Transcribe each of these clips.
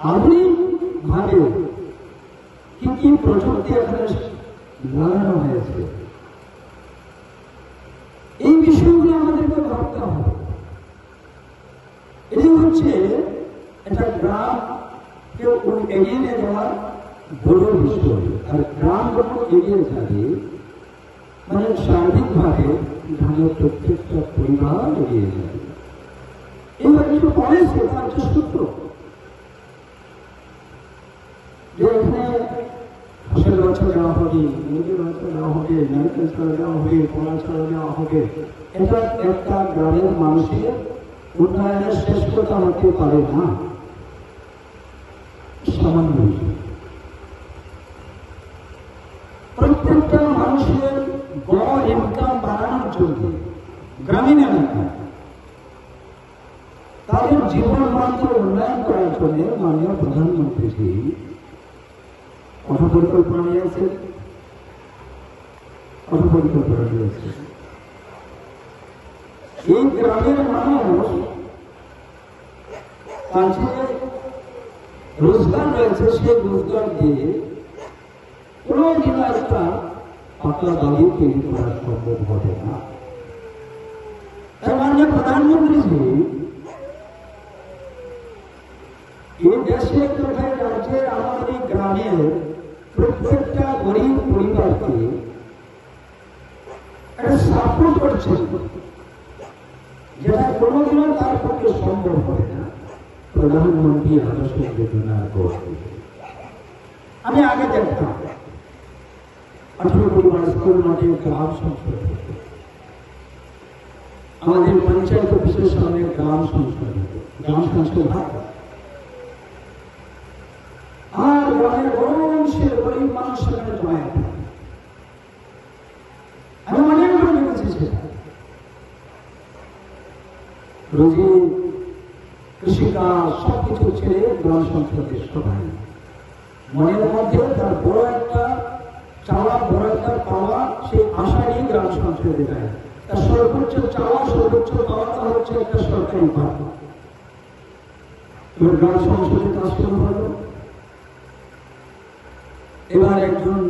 আধুনিকভাবে কি কি প্রযুক্তি এখানে লাগানো হয়েছে, এই বিষয়গুলো আমাদেরকে ভাবতে হবে। এটি হচ্ছে একটা গ্রামকে এগিয়ে নিয়ে যাওয়ার বড় বিষয়। আর গ্রাম যখন এগিয়ে যাবে মানে সার্বিকভাবে গ্রামের প্রত্যেকটা পরিবার এগিয়ে যাবে। এবার কিছু পলিসি তার যে সূত্র, যে এখানে ফসল বাচ্চা দেওয়া হবে, মুরগির বাচ্চা দেওয়া হবে, নারকেল ছাড়া দেওয়া হবে, কলা ছাড়া দেওয়া হবে, এটা একটা গ্রামের মানুষের উন্নয়নের শ্রেষ্ঠতা হতে পারে না, সামান্য বিষয়। প্রত্যেকটা মানুষের বড় ইনকাম বাড়ানোর জন্য গ্রামীণ এলাকায় তাদের জীবন মানকে উন্নয়ন করার জন্য মাননীয় প্রধানমন্ত্রীজি কঠোর পরিকল্পনা নিয়েছে, এই গ্রামের মানুষ তার যে রোজগার রয়েছে সেই রোজগার দিয়ে কোনদিন একটা পাতলা দাবি তৈরি করা সম্ভব হবে না। তার মাননীয় প্রধানমন্ত্রীজি এই দেশে কোথায় রাজ্যে আমাদের এই গ্রামের প্রত্যেকটা গরিব পরিবারকে একটা সাপোর্ট করছে, যেটা কোনোদিনও তার পক্ষে সম্ভব হবে না প্রধানমন্ত্রী আদর্শ যোজনার গড়ে। আমি আগে দেখতাম 18 স্কুল মাঠে গ্রাম সংসদ, আমাদের পঞ্চায়েত অফিসের সামনে গ্রাম সংসদ হয়, আর গ্রামের বড় অংশের গরিব মানুষ সেখানে জমায়েত হয়। আমি অনেকবার দেখেছি সেটা। রোজি কৃষিকাজ সবকিছু ছেড়ে গ্রাম সংসদের সভায় মনের মধ্যে তার বড় একটা চাওয়া, বড় একটা পাওয়া, সেই আশা নিয়ে গ্রাম সংসদে যায়। তার সর্বোচ্চ চাওয়া, সর্বোচ্চ পাওয়াটা হচ্ছে একটা সরকারি পাওয়া। এবার গ্রাম সংসদে কাজ শুরু হলো। এবার একজন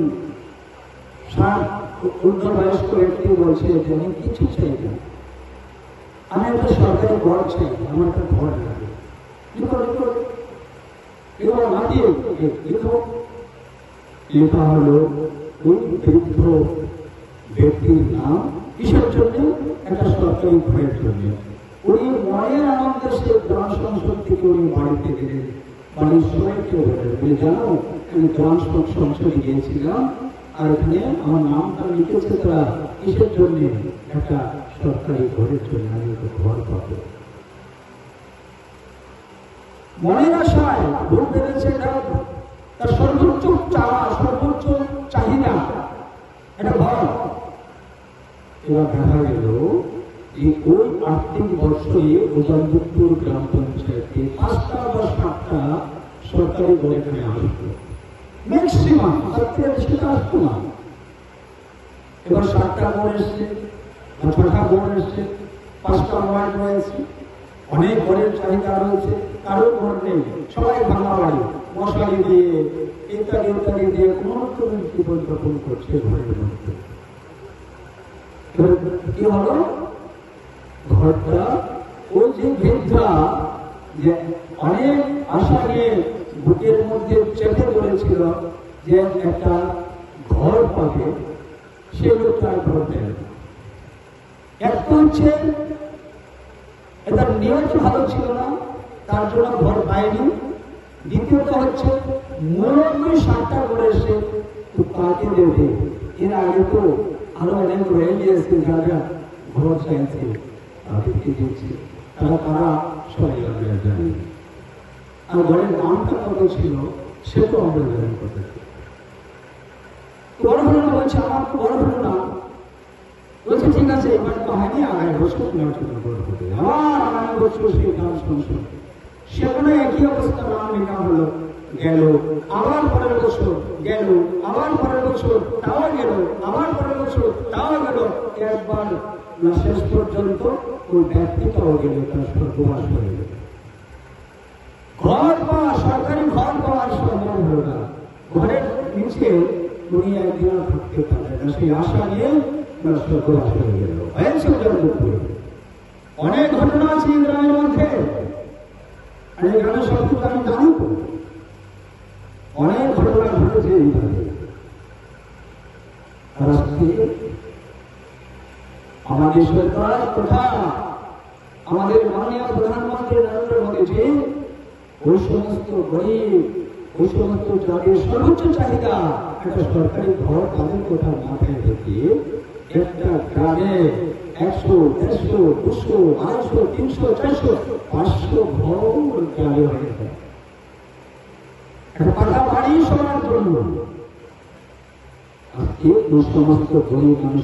উর্ধ্ববয়স্ক ব্যক্তি বলছে যে আমি কিছু চাই না, আমি একটা সরকারি ঘর চাই, আমার একটা ঘর লাগে। লেখা হলো ওই বৃদ্ধ ব্যক্তির নাম, কিসের জন্য? একটা সরকারি ঘরের জন্য। উনি মনের আনন্দে সে গ্রাম সংসদ থেকে উনি বাড়িতে গেলেন, বাড়ির সবাইকে বলে জানো আমি গ্রাম সংসদে গিয়েছিলাম, আর এখানে আমার নামটা লিখেছে তারা কিসের জন্য? একটা সরকারি ঘরের জন্য, আমি একটা ঘর পাবো। মনের আশায় ভোট পেয়েছে, তার সর্বোচ্চ চাওয়া, সর্বোচ্চ চাহিদা এটা ঘর। এবার দেখা গেল যে ওই আর্থিক বর্ষে উদয়পুর গ্রাম পঞ্চায়েতে 5টা বা 7টা সরকারি ঘর এখানে আসতো, ম্যাক্সিমাম, তার থেকে বেশি আসতো না। এবার 7টা ঘর এসছে, 6টা ঘর এসছে, 5টা ওয়ার্ড রয়েছে, অনেক ঘরের চাহিদা রয়েছে, কারো ঘর নেই, সবাই ভাঙা বাড়ি, মশারি দিয়ে ইত্যাদি ইত্যাদি দিয়ে কোন জীবনযাপন করছে ঘরের মধ্যে। কি হলো? ঘরটা ওই যে বৃদ্ধা যে অনেক আশা নিয়ে বুকের মধ্যে চেপে ধরেছিল যে একটা ঘর পাবে, সে লোকটার ঘর দেয়। একটা হচ্ছে এটার নিয়ত ভালো ছিল না, তার জন্য ঘর পায়নি। দ্বিতীয়ত হচ্ছে মূলত 7টা ঘরে এসে তো তাকে দেবে, এর আগে তো আরো অনেক রয়ে গিয়েছে যারা ঘর চাইছে তাদেরকে দিচ্ছে, তারা তারা সবাই আমরা জানি। আর ঘরের নামটা কত ছিল সে তো আমরা জানি কত। বড় হলো না বলছে, আমার তো বড় হলো না, বলছে ঠিক আছে এবার তো হয়নি, আগামী বছর আলোচনা করবো। আবার আগামী বছর সেই গ্রাম সংসদ, সেখানে একই অবস্থা, নাম লেখা হলো, গেল, আবার পরের বছর গেল, আবার পরের বছর তাও গেল, আবার পরের বছর তাও গেল, একবার না শেষ পর্যন্ত ওই ব্যক্তিটাও গেল, তার স্বর্গবাস হয়ে গেল। ঘর পাওয়া, সরকারি ঘর পাওয়ার সম্ভব হলো না। ঘরের নিচে উনি একদিন থাকতে পারলেন না, সেই আশা নিয়ে স্বর্গবাস হয়ে গেল। হয়েছে জগৎপুরে অনেক ঘটনা আছে এই গ্রামের মধ্যে, আর এই গ্রামের সবটুকু আমি জানি তো, অনেক ঘটনা ঘটেছে এইভাবে। আর আজকে আমাদের সরকার তথা আমাদের মাননীয় প্রধানমন্ত্রী নরেন্দ্র মোদীজি ওই সমস্ত গরিব, ওই সমস্ত যাদের সর্বোচ্চ চাহিদা একটা সরকারি ঘর তাদের কথা মাথায় রেখে একটা গ্রামে 100, 150, 200, 250, 300, 400, 500 ঘর গ্রামে হয়ে যায় একটা পাকা বাড়ি সবার জন্য। আজকে এই সমস্ত গরিব মানুষ